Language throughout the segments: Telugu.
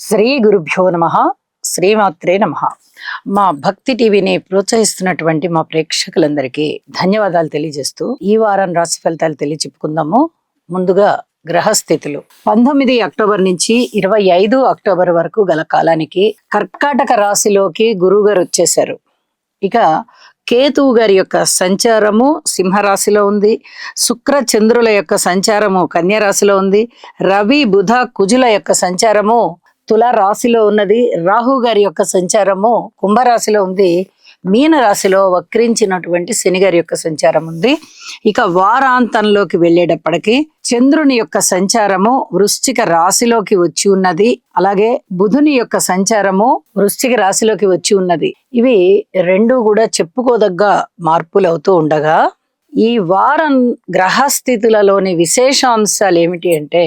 శ్రీ గురుభ్యో నమః. శ్రీమాత్రే నమః. మా భక్తి టీవీని ప్రోత్సహిస్తున్నటువంటి మా ప్రేక్షకులందరికీ ధన్యవాదాలు తెలియజేస్తూ ఈ వారం రాశి ఫలితాలు తెలియచెప్పుకుందాము. ముందుగా గ్రహస్థితులు 19 అక్టోబర్ నుంచి 25 అక్టోబర్ వరకు గల కాలానికి కర్కాటక రాశిలోకి గురువు గారు వచ్చేశారు. ఇక కేతువు గారి యొక్క సంచారము సింహరాశిలో ఉంది. శుక్ర చంద్రుల యొక్క సంచారము కన్య రాశిలో ఉంది. రవి బుధ కుజుల యొక్క సంచారము తుల రాశిలో ఉన్నది. రాహు గారి యొక్క సంచారము కుంభరాశిలో ఉంది. మీన రాశిలో వక్రించినటువంటి శని గారి యొక్క సంచారం ఉంది. ఇక వారాంతంలోకి వెళ్ళేటప్పటికి చంద్రుని యొక్క సంచారము వృశ్చిక రాశిలోకి వచ్చి ఉన్నది. అలాగే బుధుని యొక్క సంచారము వృశ్చిక రాశిలోకి వచ్చి ఉన్నది. ఇవి రెండు కూడా చెప్పుకోదగ్గ మార్పులు అవుతూ ఉండగా ఈ వారం గ్రహస్థితులలోని విశేషాంశాలు ఏమిటి అంటే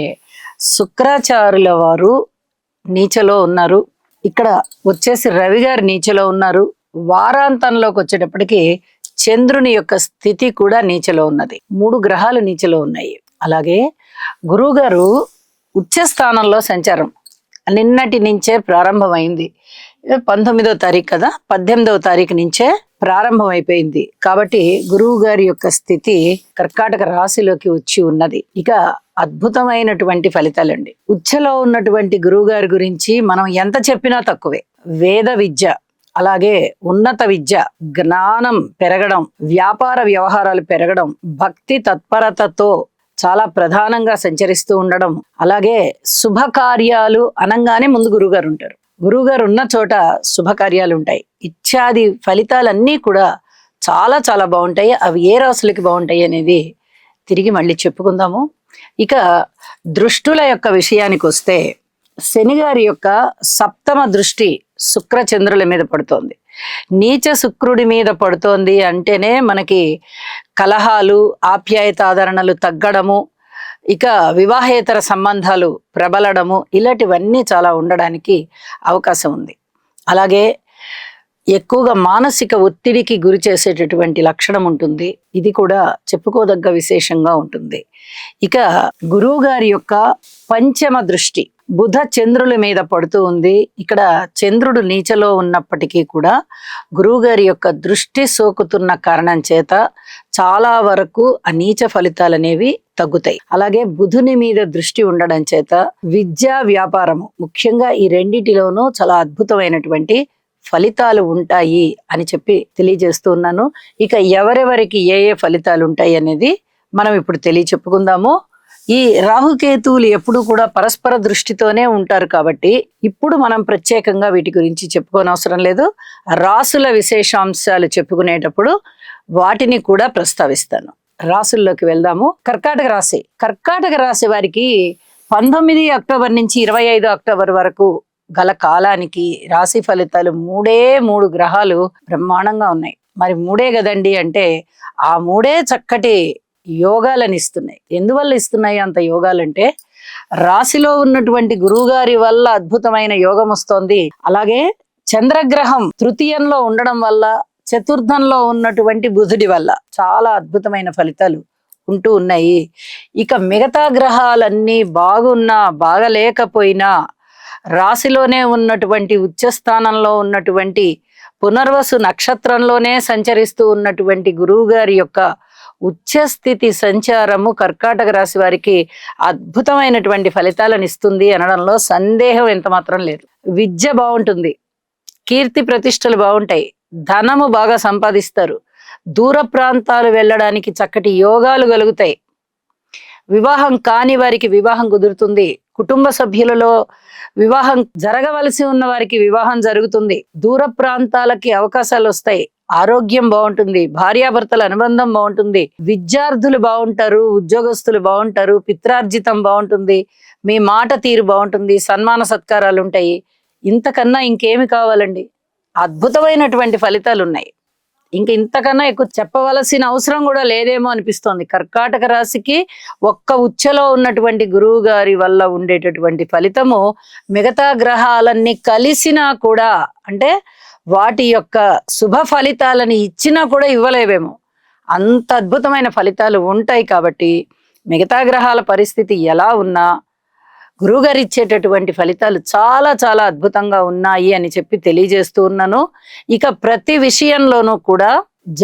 శుక్రాచార్యుల వారు నీచలో ఉన్నారు. ఇక్కడ వచ్చేసి రవి గారు నీచలో ఉన్నారు. వారాంతంలోకి వచ్చేటప్పటికి చంద్రుని యొక్క స్థితి కూడా నీచలో ఉన్నది. 3 గ్రహాలు నీచలో ఉన్నాయి. అలాగే గురువు గారు ఉచ్చ స్థానంలో సంచారం నిన్నటి నుంచే ప్రారంభమైంది. 19వ తారీఖు కదా, 18వ తారీఖు నుంచే ప్రారంభమైపోయింది. కాబట్టి గురువు గారి యొక్క స్థితి కర్కాటక రాశిలోకి వచ్చి ఉన్నది. ఇక అద్భుతమైనటువంటి ఫలితాలండి. ఉచ్చలో ఉన్నటువంటి గురువు గారి గురించి మనం ఎంత చెప్పినా తక్కువే. వేద విద్య, అలాగే ఉన్నత విద్య, జ్ఞానం పెరగడం, వ్యాపార వ్యవహారాలు పెరగడం, భక్తి తత్పరతతో చాలా ప్రధానంగా సంచరిస్తూ ఉండడం, అలాగే శుభకార్యాలు అనగానే ముందు గురువుగారు ఉంటారు. గురువుగారు ఉన్న చోట శుభకార్యాలు ఉంటాయి. ఇత్యాది ఫలితాలన్నీ కూడా చాలా చాలా బాగుంటాయి. అవి ఏ రాశులకి బాగుంటాయి అనేది తిరిగి మళ్ళీ చెప్పుకుందాము. ఇక దృష్టుల యొక్క విషయానికి వస్తే శని గారి యొక్క 7వ దృష్టి శుక్ర చంద్రుల మీద పడుతోంది. నీచ శుక్రుడి మీద పడుతోంది అంటేనే మనకి కలహాలు, ఆప్యాయతాదరణలు తగ్గడము, ఇక వివాహేతర సంబంధాలు ప్రబలడము, ఇలాంటివన్నీ చాలా ఉండడానికి అవకాశం ఉంది. అలాగే ఎక్కువగా మానసిక ఒత్తిడికి గురి చేసేటటువంటి లక్షణం ఉంటుంది. ఇది కూడా చెప్పుకోదగ్గ విశేషంగా ఉంటుంది. ఇక గురువు గారి యొక్క 5వ దృష్టి బుధ చంద్రుల మీద పడుతూ ఉంది. ఇక్కడ చంద్రుడు నీచలో ఉన్నప్పటికీ కూడా గురువు గారి యొక్క దృష్టి సోకుతున్న కారణం చేత చాలా వరకు ఆ నీచ ఫలితాలు అనేవి తగ్గుతాయి. అలాగే బుధుని మీద దృష్టి ఉండడం చేత విద్యా వ్యాపారము ముఖ్యంగా ఈ రెండిటిలోనూ చాలా అద్భుతమైనటువంటి ఫలితాలు ఉంటాయి అని చెప్పి తెలియజేస్తూ ఉన్నాను. ఇక ఎవరెవరికి ఏ ఏ ఫలితాలు ఉంటాయి అనేది మనం ఇప్పుడు చెప్పుకుందాము. ఈ రాహుకేతువులు ఎప్పుడు కూడా పరస్పర దృష్టితోనే ఉంటారు కాబట్టి ఇప్పుడు మనం ప్రత్యేకంగా వీటి గురించి చెప్పుకోనవసరం లేదు. రాసుల విశేషాంశాలు చెప్పుకునేటప్పుడు వాటిని కూడా ప్రస్తావిస్తాను. రాసుల్లోకి వెళ్దాము. కర్కాటక రాశి. కర్కాటక రాశి వారికి 19 అక్టోబర్ నుంచి 25 అక్టోబర్ వరకు గల కాలానికి రాశి ఫలితాలు 3 గ్రహాలు బ్రహ్మాండంగా ఉన్నాయి. మరి 3 కదండి అంటే ఆ 3 చక్కటి యోగాలను ఇస్తున్నాయి. ఎందువల్ల ఇస్తున్నాయి అంత యోగాలంటే రాశిలో ఉన్నటువంటి గురువు గారి వల్ల అద్భుతమైన యోగం వస్తోంది. అలాగే చంద్రగ్రహం తృతీయంలో ఉండడం వల్ల, చతుర్థంలో ఉన్నటువంటి బుధుడి వల్ల చాలా అద్భుతమైన ఫలితాలు ఉంటూ ఉన్నాయి. ఇక మిగతా గ్రహాలన్నీ బాగున్నా బాగలేకపోయినా రాశిలోనే ఉన్నటువంటి ఉచ్చస్థానంలో ఉన్నటువంటి పునర్వసు నక్షత్రంలోనే సంచరిస్తూ ఉన్నటువంటి గురువు గారి యొక్క ఉచ్చస్థితి సంచారము కర్కాటక రాశి వారికి అద్భుతమైనటువంటి ఫలితాలను ఇస్తుంది అనడంలో సందేహం ఎంత మాత్రం లేదు. విద్య బాగుంటుంది, కీర్తి ప్రతిష్టలు బాగుంటాయి, ధనము బాగా సంపాదిస్తారు, దూర ప్రాంతాలు వెళ్ళడానికి చక్కటి యోగాలు కలుగుతాయి, వివాహం కాని వారికి వివాహం కుదురుతుంది, కుటుంబ సభ్యులలో వివాహం జరగవలసి ఉన్న వారికి వివాహం జరుగుతుంది, దూర ప్రాంతాలకి అవకాశాలు వస్తాయి, ఆరోగ్యం బాగుంటుంది, భార్యాభర్తల అనుబంధం బాగుంటుంది, విద్యార్థులు బాగుంటారు, ఉద్యోగస్తులు బాగుంటారు, పిత్రార్జితం బాగుంటుంది, మీ మాట తీరు బాగుంటుంది, సన్మాన సత్కారాలు ఉంటాయి. ఇంతకన్నా ఇంకేమి కావాలండి? అద్భుతమైనటువంటి ఫలితాలు ఉన్నాయి. ఇంతకన్నా ఎక్కువ చెప్పవలసిన అవసరం కూడా లేదేమో అనిపిస్తోంది. కర్కాటక రాశికి ఒక్క ఉచ్చలో ఉన్నటువంటి గురువు గారి వల్ల ఉండేటటువంటి ఫలితము మిగతా గ్రహాలన్నీ కలిసినా కూడా, అంటే వాటి యొక్క శుభ ఫలితాలని ఇచ్చినా కూడా ఇవ్వలేవేమో, అంత అద్భుతమైన ఫలితాలు ఉంటాయి. కాబట్టి మిగతా గ్రహాల పరిస్థితి ఎలా ఉన్నా గురువుగారు ఇచ్చేటటువంటి ఫలితాలు చాలా చాలా అద్భుతంగా ఉన్నాయి అని చెప్పి తెలియజేస్తూ ఉన్నాను. ఇక ప్రతి విషయంలోనూ కూడా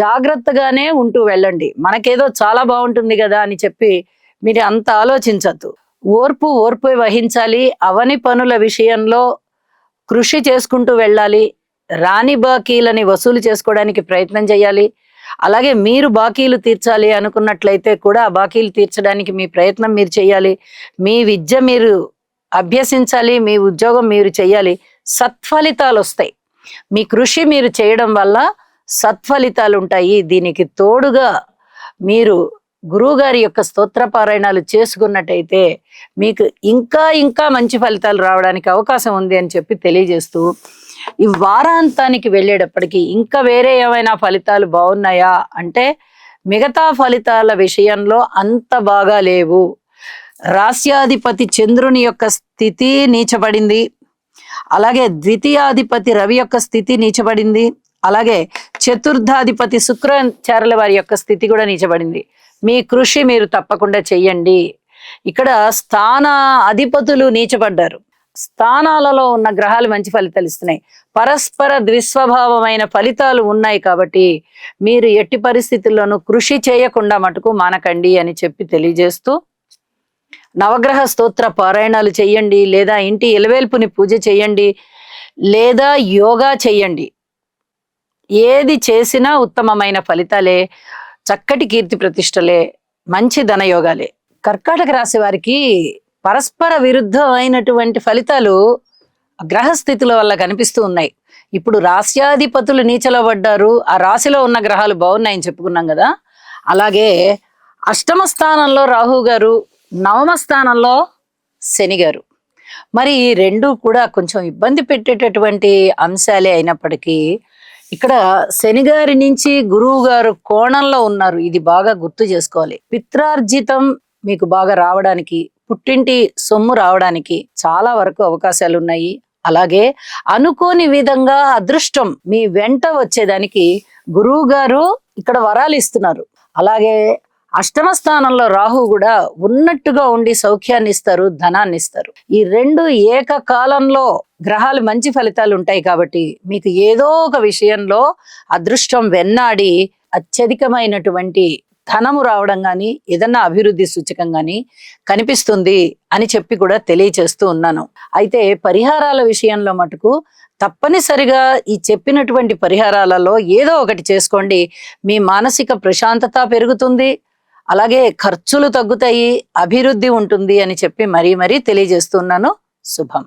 జాగ్రత్తగానే ఉంటూ వెళ్ళండి. మనకేదో చాలా బాగుంటుంది కదా అని చెప్పి మీరు అంత ఆలోచించద్దు. ఓర్పు వహించాలి. అవని పనుల విషయంలో కృషి చేసుకుంటూ వెళ్ళాలి. రాని బాకీలని వసూలు చేసుకోవడానికి ప్రయత్నం చేయాలి. అలాగే మీరు బాకీలు తీర్చాలి అనుకున్నట్లయితే కూడా ఆ బాకీలు తీర్చడానికి మీ ప్రయత్నం మీరు చేయాలి. మీ విద్య మీరు అభ్యసించాలి. మీ ఉద్యోగం మీరు చేయాలి. సత్ఫలితాలు వస్తాయి. మీ కృషి మీరు చేయడం వల్ల సత్ఫలితాలు ఉంటాయి. దీనికి తోడుగా మీరు గురువుగారి యొక్క స్తోత్ర పారాయణాలు చేసుకున్నట్టయితే మీకు ఇంకా ఇంకా మంచి ఫలితాలు రావడానికి అవకాశం ఉంది అని చెప్పి తెలియజేస్తూ, ఈ వారాంతానికి వెళ్ళేటప్పటికి ఇంకా వేరే ఏమైనా ఫలితాలు బాగున్నాయా అంటే మిగతా ఫలితాల విషయంలో అంత బాగా లేవు. రాస్యాధిపతి చంద్రుని యొక్క స్థితి నీచబడింది. అలాగే ద్వితీయాధిపతి రవి యొక్క స్థితి నీచబడింది. అలాగే చతుర్థాధిపతి శుక్రాచార్యుల వారి యొక్క స్థితి కూడా నీచబడింది. మీ కృషి మీరు తప్పకుండా చెయ్యండి. ఇక్కడ స్థాన అధిపతులు నీచబడ్డారు. స్థానాలలో ఉన్న గ్రహాలు మంచి ఫలితాలు ఇస్తున్నాయి. పరస్పర ద్విస్వభావమైన ఫలితాలు ఉన్నాయి కాబట్టి మీరు ఎట్టి పరిస్థితుల్లోనూ కృషి చేయకుండా మటుకు మానకండి అని చెప్పి తెలియజేస్తూ, నవగ్రహ స్తోత్ర పారాయణాలు చెయ్యండి, లేదా ఇంటి ఇలవేల్పుని పూజ చెయ్యండి, లేదా యోగా చెయ్యండి. ఏది చేసినా ఉత్తమమైన ఫలితాలే, చక్కటి కీర్తి ప్రతిష్టలే, మంచి ధనయోగాలే. కర్కాటక రాశి వారికి పరస్పర విరుద్ధమైనటువంటి ఫలితాలు గ్రహస్థితుల వల్ల కనిపిస్తూ ఉన్నాయి. ఇప్పుడు రాస్యాధిపతులు నీచలో పడ్డారు. ఆ రాశిలో ఉన్న గ్రహాలు బాగున్నాయని చెప్పుకున్నాం కదా. అలాగే అష్టమ స్థానంలో రాహు గారు, నవమ స్థానంలో శని గారు. మరి ఈ రెండు కూడా కొంచెం ఇబ్బంది పెట్టేటటువంటి అంశాలే అయినప్పటికీ ఇక్కడ శని గారి నుంచి గురువు గారు కోణంలో ఉన్నారు. ఇది బాగా గుర్తు చేసుకోవాలి. పిత్రార్జితం మీకు బాగా రావడానికి, పుట్టింటి సొమ్ము రావడానికి చాలా వరకు అవకాశాలు ఉన్నాయి. అలాగే అనుకోని విధంగా అదృష్టం మీ వెంట వచ్చేదానికి గురువు గారు ఇక్కడ వరాలు ఇస్తున్నారు. అలాగే అష్టమ స్థానంలో రాహు కూడా ఉన్నట్టుగా ఉండి సౌఖ్యాన్ని ఇస్తారు, ధనాన్ని ఇస్తారు. ఈ రెండు ఏకకాలంలో గ్రహాలు మంచి ఫలితాలు ఉంటాయి కాబట్టి మీకు ఏదో ఒక విషయంలో అదృష్టం వెన్నాడి అత్యధికమైనటువంటి ధనము రావడం కానీ, ఏదన్నా అభివృద్ధి సూచకం కానీ కనిపిస్తుంది అని చెప్పి కూడా తెలియచేస్తూ ఉన్నాను. అయితే పరిహారాల విషయంలో మటుకు తప్పనిసరిగా ఈ చెప్పినటువంటి పరిహారాలలో ఏదో ఒకటి చేసుకోండి. మీ మానసిక ప్రశాంతత పెరుగుతుంది. అలాగే ఖర్చులు తగ్గుతాయి, అభివృద్ధి ఉంటుంది అని చెప్పి మరీ తెలియజేస్తున్నాను. శుభం.